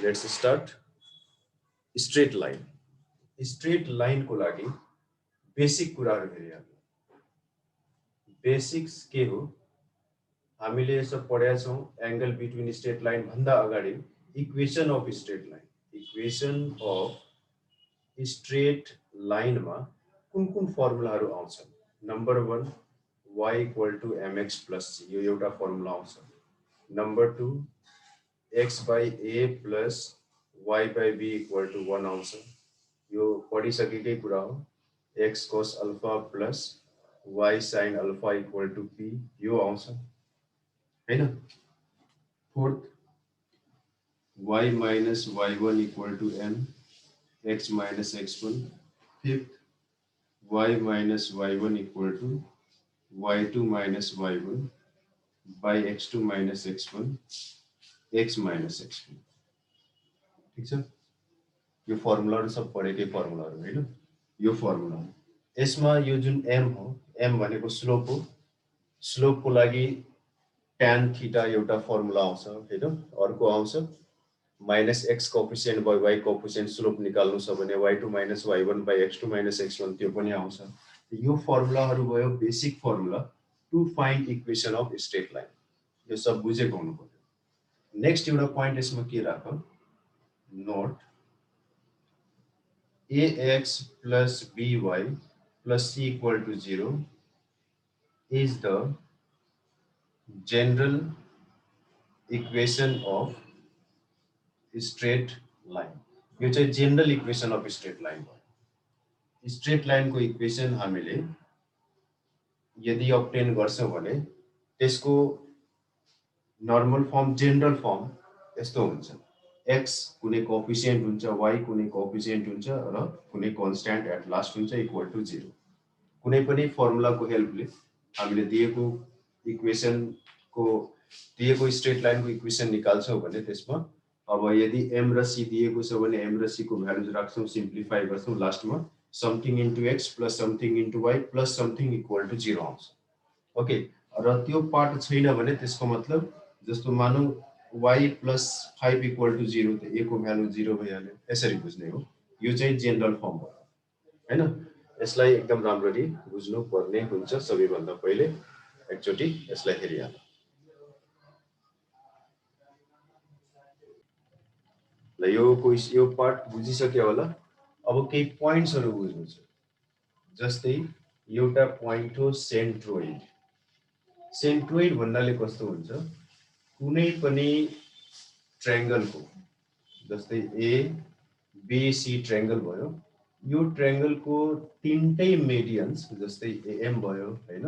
Let's start. Straight line. Straight line को लागि basic कुराहरु हेरिया. बेसिक्स के हो? हामीले यसो पढेका छौं. एंगल बिट्विन स्ट्रेट लाइन भन्दा अगाडि equation of straight line. Equation of straight लाइनमा कुन कुन फर्मुलाहरु आउँछन्? नम्बर 1 y = mx + c, यो एउटा फर्मुला आउँछ. Number 2 x by a plus y by b = 1 आउँछ. यो पढिसकेकै कुरा हो. x cos alpha plus y sin alpha = p, यो आउँछ हैन. Fourth y minus y1 = m x minus x1. Fifth y minus y1 = y2 minus y1 by x2 minus x1 x minus x2. ठीक छ. यो फर्मुलाहरु सब पढेकै फर्मुलाहरु हैन. यो फर्मुला यसमा यो जुन m हो, m भनेको स्लोप हो. स्लोप को लागि tan थीटा एउटा फर्मुला आउँछ हैन. अर्को आउँछ minus x coefficient by y coefficient slope निकाल्नु छ भने y2 minus y1 by x2 minus x1, त्यो पनि आउँछ. यो फर्मुलाहरु भयो basic formula to find equation of straight line. यो सब बुझेको हुनु पर्यो. नेक्स्ट एउटा प्वाइन्ट यसमा के राख? Note ax plus by plus c = 0 is the general equation of straight line. यो चाहिँ general equation of straight line हो. स्ट्रेट लाइन को इक्वेशन हामीले यदि अब्टेन गर्छौं भने त्यसको नर्मल फर्म, जनरल फर्म यस्तो हुन्छ. x कुनै कोएफिसिएन्ट हुन्छ, y कुनै कोएफिसिएन्ट हुन्छ र कुनै कन्स्ट्यान्ट एट लास्ट हुन्छ = 0. कुनै पनि फर्मुला को हेल्पले हामीले दिएको इक्वेशन को दिएको स्ट्रेट लाइन को इक्वेशन निकाल्छौं भने त्यसमा अब यदि m र c दिएको छ भने m र c को भ्यालुज राख्छौं, सिम्प्लिफाई गर्छौं, लास्टमा something into x plus something into y plus something = 0 आउँछ. ओके. र त्यो पार्ट छैन भने त्यसको मतलब जस्तो मानौ y plus 5 = 0, त a को भ्यालु 0 भइहाल्यो. यसरी बुझ्ने हो. यो चाहिँ जनरल फर्म हो हैन. यसलाई एकदम राम्ररी बुझ्नु पर्ने हुन्छ. सबैभन्दा पहिले एकचोटी यसलाई हेरिहालौं. ल यो पार्ट बुझिसक्यो होला. अब केही प्वाइन्ट्सहरु बुझ्नु छ. जस्तै एउटा प्वाइन्ट हो सेन्ट्रोइड. सेन्ट्रोइड भन्नाले कस्तो हुन्छ? कुनै पनि ट्रायंगल को जस्तै ए बी सी ट्रायंगल भयो. यो ट्रायंगल को तीनटै मेडियन्स जस्तै एएम भयो हैन,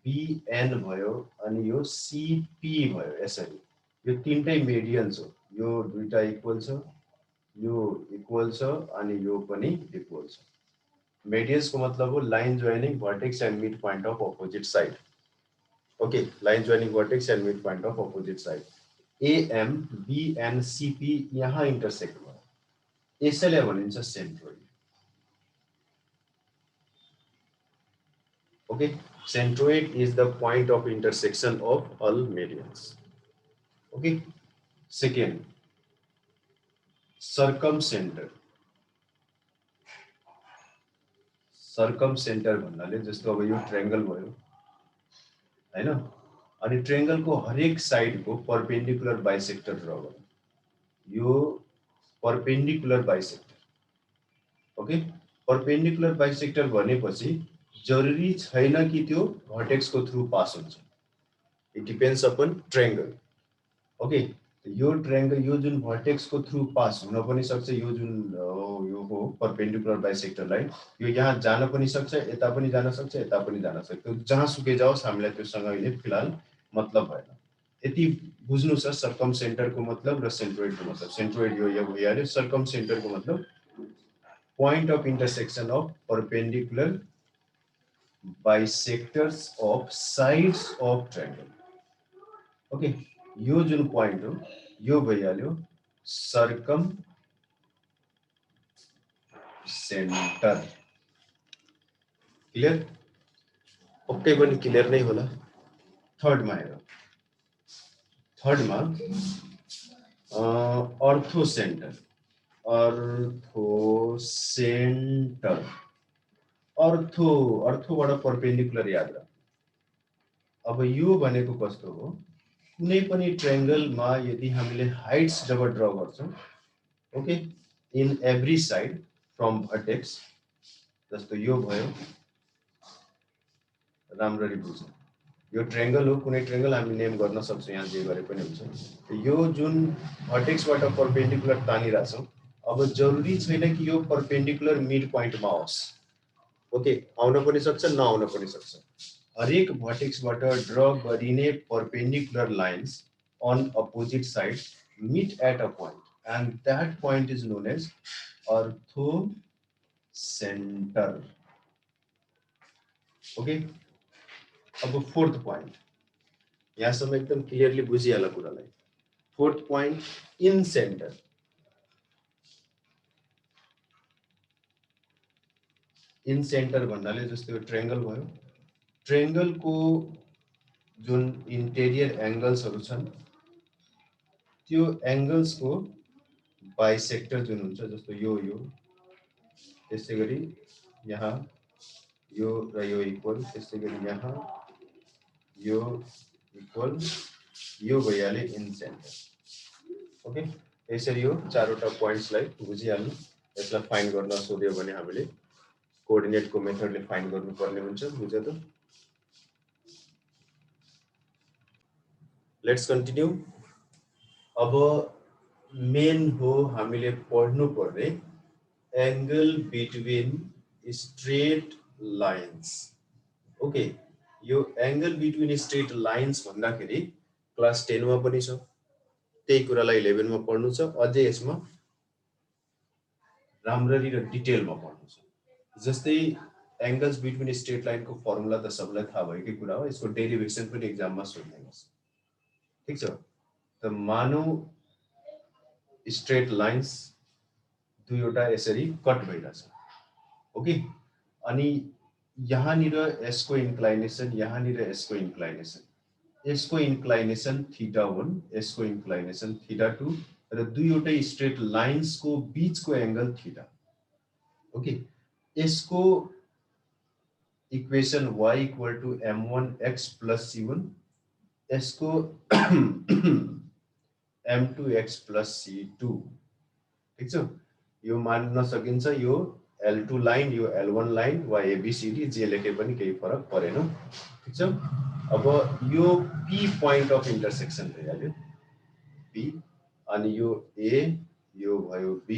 बीएन भयो अनि यो सीपी भयो. यसरी यो तीनटै मेडियन्स हो. यो दुईटा इक्वल छ, यो इक्वल छ अनि यो पनि इक्वल छ. मेडियन्स को मतलब हो line joining vertex and mid point of opposite side. Okay. Line joining vertex and mid point of opposite side. AM BN CP यहाँ इंटरसेक्ट भयो. यसैले भनिन्छ centroid. Okay. Centroid is the point of intersection of all medians. Okay. Second, circumcentre. Circumcentre भन्नाले जस्तो अब यो triangle भयो हैन, अनि ट्रायंगल को हरेक साइड को परपेंडिकुलर बाइसेक्टर ड्रा गर्नु. यो perpendicular bisector. Okay. Perpendicular bisector भनेपछि जरुरी छैन कि त्यो भर्टेक्स को थ्रु पास हुन्छ. It depends upon triangle. Okay. यो ट्रायंगल यो जुन भर्टेक्स को थ्रु पास हुन पनि सक्छ. यो जुन यो हो परपेंडिकुलर बाइसेक्टर लाइन, यो यहाँ जान पनि सक्छ, यता पनि जान सक्छ, यता पनि जान सक्छ. त्यो जहाँ सुकै जाओस् हामीलाई त्योसँग अहिले फिलहाल मतलब भएन. यति बुझ्नु छ सर्कमसेन्टर को मतलब र सेन्ट्रोइड को मतलब. सेन्ट्रोइड यो भइहाल्यो. सर्कमसेन्टर को मतलब point of intersection of perpendicular bisectors of sides of triangle. Okay. यो जुन point हो यो भइहाल्यो सर्कम सेन्टर. क्लियर? पक्कै पनि क्लियर नै होला. थर्ड मा हेरौं. थर्ड मा अर्थोसेन्टर, अर्थोसेन्टर, अर्थोबाट परपेन्डिकुलर याद राख्नु। अब यो भनेको कस्तो हो, कुनै पनि ट्रायंगलमा यदि हामीले हाइट्स जब ड्र गर्छौं, okay, in every side from vertex, जस्तो यो भयो, राम्ररी बुझ्नु, यो ट्रायंगल हो, कुनै ट्रायंगल हामी नेम गर्न सक्छौं, यहाँ जे गरे पनि हुन्छ। यो जुन भर्टेक्सबाट परपेन्डिकुलर तानिराछौं, अब जरुरी छैन कि यो परपेन्डिकुलर मिड पोइन्टमा आओस्, ओके, आउन पनि सक्छ, नआउन पनि सक्छ। हरेक भर्टेक्सबाट ड्र गरिने perpendicular lines on opposite sides meet at a point, and that point is known as orthocenter. Okay, अब फोर्थ पॉइंट, यहाँसम्म एकदम क्लियरली बुझिहाल्ला कुरालाई। Fourth point, in centre. In centre भन्नाले जस्तो यो ट्रायंगल भयो, ट्रायंगलको जुन इन्टेरियर एंगल्सहरु छन्, त्यो एंगल्सको बाइसेक्टर जुन हुन्छ, जस्तो यो त्यसै गरी यहाँ यो र यो इक्वल, त्यसै गरी यहाँ यो इक्वल, यो भइहाल्यो इन सेन्टर। ओके, यसरी यो चारवटा पोइन्ट्सलाई बुझिहाल्नु। यसलाई फाइन्ड गर्न सोध्यो भने हामीले कोअर्डिनेटको मेथडले फाइन्ड गर्नुपर्ने हुन्छ, बुझ्यो त? Let's continue. अब मेन हो हामीले पढ्नु पर्ने angle between straight lines. Okay, यो एंगल बिट्विन स्ट्रेट लाइन्स भन्दाखेरि क्लास 10 मा पनि छ, त्यही कुरालाई 11 मा पढ्नु छ, अझै यसमा राम्ररी र डिटेलमा पढ्नु छ। जस्तै एंगल्स बिट्विन स्ट्रेट लाइनको फर्मुला त सबैलाई थाहा भएकै कुरा हो, यसको डेरिभेसन पनि एक्जाममा सोध्ने गर्छ, ठीक छ? त मानौ स्ट्रेट लाइन्स दुईवटा यसरी कट भइरहेछ, ओके, अनि यहाँनिर यसको इन्क्लाइनेसन, यहाँनिर यसको इन्क्लाइनेसन, यसको इन्क्लाइनेसन θ1, यसको इन्क्लाइनेसन θ2, र दुईवटै स्ट्रेट लाइन्सको बीचको एंगल θ। ओके, यसको इक्वेसन y = m1x + c1, यसको m2x + c2, ठीक छ? यो मान्न सकिन्छ, यो L2 लाइन, यो L1 लाइन, वा ABCD जे लेखे पनि केही फरक परेन, ठीक छ? अब यो P पोइन्ट अफ इन्टरसेक्सन भइहाल्यो, P, अनि यो A, यो भयो B,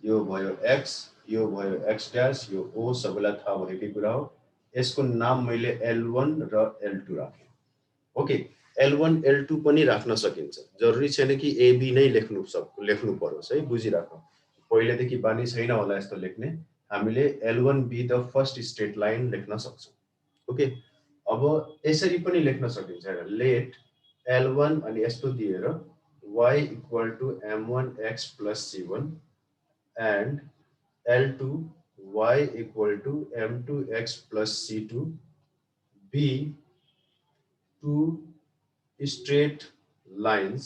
यो भयो X, यो भयो X डैश, यो O, सबैलाई थाहा भएकै कुरा हो। यसको नाम मैले L1 र L2 राखेँ। ओके, L1 L2 पनि राख्न सकिन्छ, जरुरी छैन कि AB नै लेख्नु परोस् है, बुझिराख्नु। पहिलेदेखि बानी छैन होला यस्तो लेख्ने, हामीले L1 be the first straight line लेख्न सक्छौं। ओके, अब यसरी पनि लेख्न सकिन्छ, लेट L1 अनि यस्तो दिएर y = m1x + c1 and L2 y = m2x + c2 be two straight lines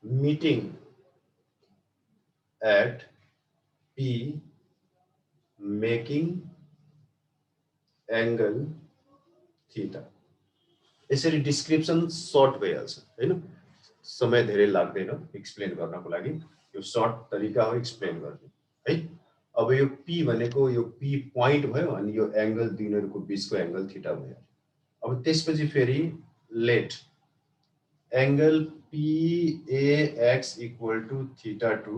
meeting at P making angle θ। यसरी डिस्क्रिप्सन सर्ट भइहाल्छ हैन, समय धेरै लाग्दैन एक्सप्लेन गर्नको लागि, यो सर्ट तरिका हो एक्सप्लेन गर्ने है। अब यो P भनेको यो P पोइन्ट भयो, अनि यो एंगल दुईहरुको बीचको एंगल θ भयो। अब त्यसपछि फेरि let angle PAX = θ2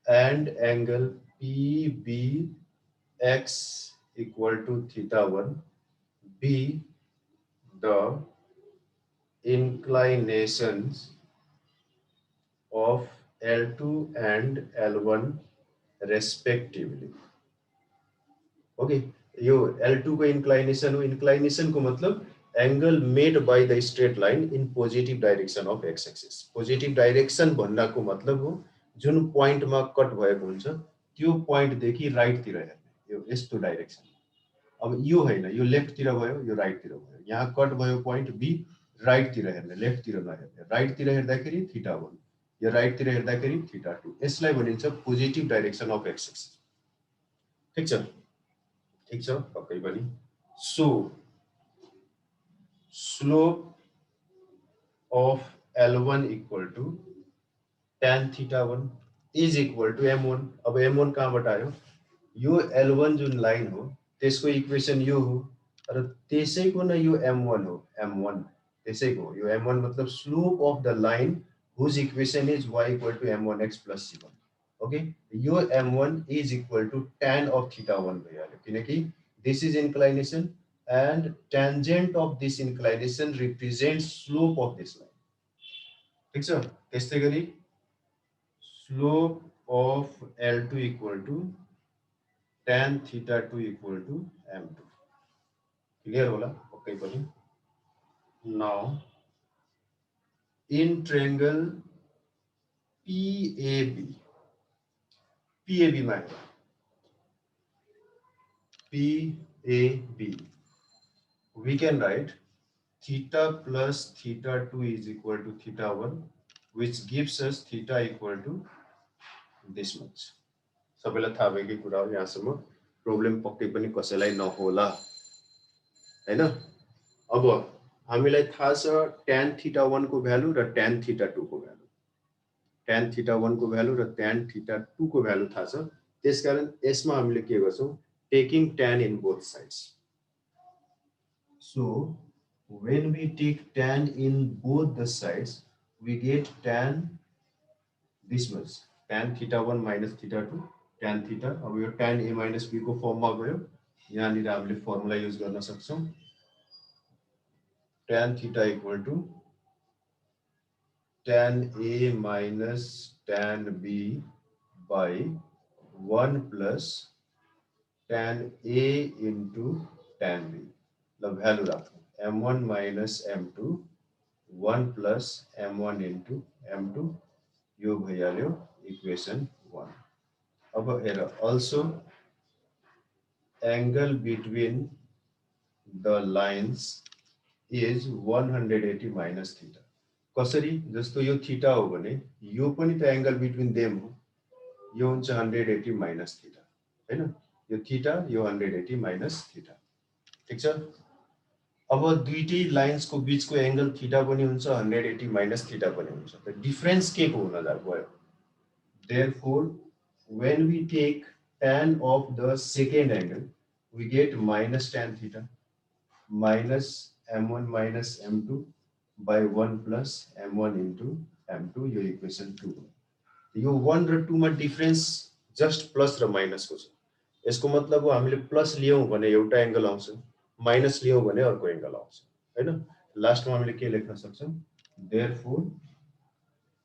and angle PBX = θ1 be the inclinations of L2 and L1 respectively। Okay, यो L2 को इन्क्लाइनेसन हो, इन्क्लाइनेसन को मतलब angle made by the straight line in positive direction of X axis. Positive direction भन्नाको मतलब हो जुन पोइन्टमा कट भएको हुन्छ त्यो पोइन्टदेखि राइटतिर हेर्ने, यो यस्तो डाइरेक्सन। अब यो हैन, यो लेफ्टतिर भयो, यो राइटतिर भयो, यहाँ कट भयो पोइन्ट बी, राइटतिर हेर्ने, लेफ्टतिर नहेर्ने। राइटतिर हेर्दाखेरि θ1, यो राइट तिर हेर्दाखेरि θ2 यसलाई भनिन्छ positive direction of X axis ठीक छ पक्कै पनि so slope of L1 equal to tan θ1 is equal to M1 अब M1 कहाँबाट आयो यो L1 जुन लाइन हो त्यसको इक्वेसन यो हो र त्यसैको न यो M1 हो M1 त्यसैको यो M1 मतलब slope of the line whose equation is y equal to M1x plus C1 okay यो M1 is equal to tan of θ1 भइहाल्यो किनकि this is inclination and tangent of this inclination represents slope of this line ठीक छ त्यस्तै गरी slope of L2 equal to tan θ2 equal to M2 clear होला पक्कै पनि now in triangle PAB मा PAB we can write theta plus θ2 is equal to θ1 which gives us theta equal to this much सबैलाई थाहा भएकै कुरा हो यहाँसम्म प्रब्लम पक्कै पनि कसैलाई नहोला हैन अब हामीलाई थाहा छ tan θ1 को भ्यालु र tan θ2 को भ्यालु tan θ1 को भ्यालु र tan θ2 को भ्यालु थाहा छ त्यसकारण यसमा हामीले के गर्छौं taking tan in both sides so when we take tan in both the sides we get tan this much tan θ1 minus θ2 tan theta अब यो tan a minus b को फर्ममा गयो यहाँनिर हामीले फर्मुला युज गर्न सक्छौं tan theta equal to tan a minus tan b by 1 plus tan a into tan b ल भ्यालु राखौं m1 minus m2 1 plus m1 into m2 यो भइहाल्यो इक्वेसन 1 अब हेर also angle between the lines is 180 minus theta कसरी जस्तो यो theta हो भने यो पनि त एंगल बिट्विन देम हो यो हुन्छ 180 minus theta हैन यो थीटा यो 180 minus theta ठीक छ अब दुईटै लाइन्स को बीच को एंगल थीटा पनि हुन्छ 180 minus theta पनि हुन्छ त डिफरेन्स के को हुन गयो therefore when we take tan of the second angle we get minus tan theta minus m1 minus m2 by 1 plus m1 into m2 यो इक्वेसन 2 यो 1 र 2 मा डिफरेन्स जस्ट प्लस र माइनस को छ यसको मतलब हो हामीले प्लस लियौं भने एउटा एंगल आउँछ माइनस लियौं भने अर्को एंगल आउँछ हैन लास्टमा हामीले के लेख्न सक्छौं therefore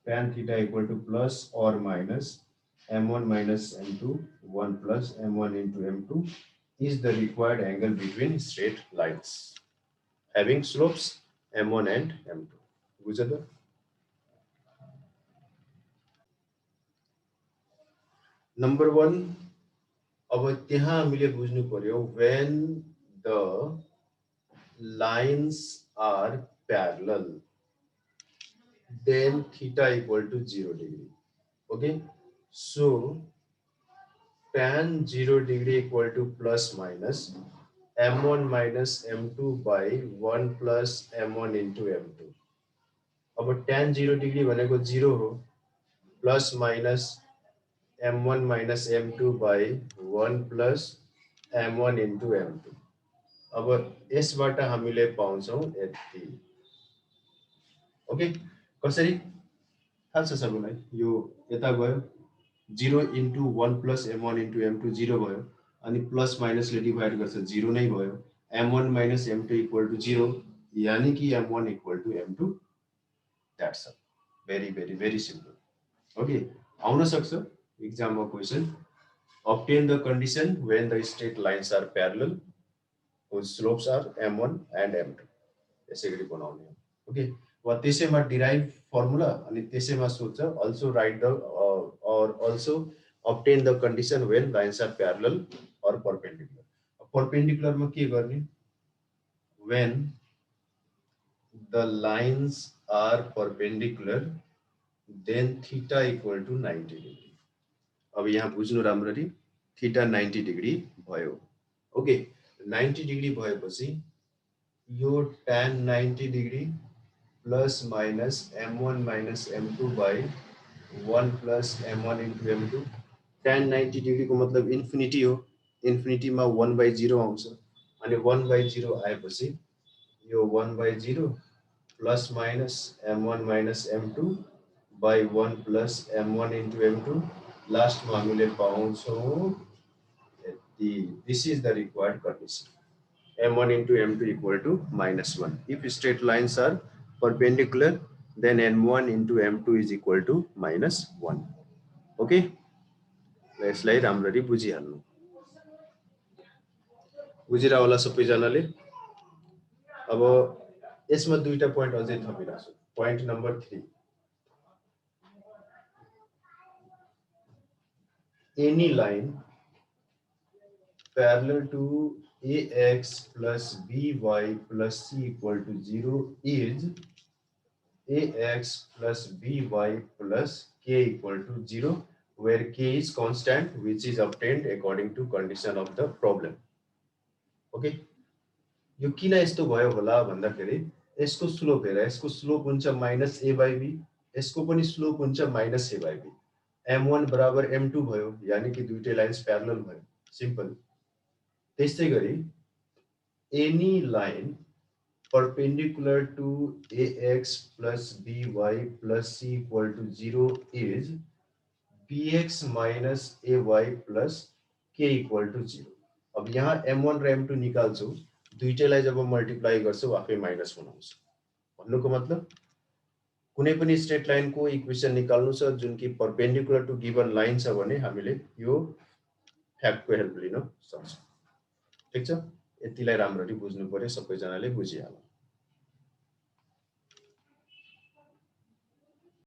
tan theta equal to plus or minus m1 minus m2 1 plus m1 into m2 is the required angle between straight lines having slopes m1 and m2 बुझ्यो त नम्बर 1 अब त्यहाँ हामीले बुझ्नु पर्यो when the lines are parallel then theta equal to 0 degree okay so tan 0 degree equal to plus minus m1 minus m2 by 1 plus m1 into m2 अब tan 0 degree भनेको 0 हो plus minus m1 minus m2 by 1 plus m1 into m2 अब यसबाट हामीले पाउँछौं यति okay कसरी थाहा छ सबैलाई यो यता गयो 0 into 1 plus m1 into m2 0 भयो अनि प्लस माइनस ले डिवाइड गर्छ 0 नै भयो m1 minus m2 equal to 0 यानी कि m1 equal to m2 that's all very simple okay आउन सक्छ exam question obtain the condition when the straight lines are parallel whose slopes are m1 and m2 यसरी बनाउने हो okay वा त्यसैमा derive formula अनि त्यसैमा सोध्छ also write the or also obtain the condition when lines are parallel or perpendicular मा के गर्ने when the lines are perpendicular then theta equal to 90 degree. अब यहाँ बुझ्नु राम्ररी थीटा 90 डिग्री भयो. ओके 90 डिग्री भएपछि यो tan 90 degree plus minus m1 minus m2 by 1 plus m1 into m2. tan 90 degree को मतलब इन्फिनिटी हो. इन्फिनिटी में 1/0 आउँछ अनि 1/0 आएपछि यो 1/0 plus minus m1 minus m2 by 1 plus m1 into m2 last में हामीले पाउँछौं this is the required condition. m1 into m2 equal to -1. If straight lines are perpendicular, then n1 into m2 is equal to -1. Okay? यसलाई राम्ररी बुझिहाल्नु. बुझिरा होला सबैजनाले. अब यसमा दुईटा point अझै थपिराछु. Point number 3. Any line parallel to ax plus by plus c equal to 0 is ax plus by plus k equal to 0 where k is constant which is obtained according to condition of the problem. Okay, यो किन यस्तो भयो होला भन्दाखेरि यसको slope हेर, यसको slope हुन्छ माइनस a by b, यसको पनि स्लोप हुन्छ minus a by b. m1 बराबर m2 भयो यानी कि दुईटै लाइन्स प्यारलल भयो. सिम्पल. त्यस्तै गरी any line perpendicular to ax plus by plus c equal to 0 is bx minus ay plus k equal to 0. अब यहाँ m1 र m2 निकाल्छौ, दुईटैलाई जब मल्टिप्लाई गर्छौ आफै माइनस बनाउँछ. भन्नुको मतलब कुनै पनि स्ट्रेट लाइन को इक्वेसन निकाल्नु छ जुन कि परपेंडिकुलर टु गिवन लाइन छ भने हामीले यो फ्याक्ट को हेल्प लिन सक्छौं. ठीक छ, यतिलाई राम्ररी बुझ्नु पर्यो. सबैजनाले बुझिहाल्नु.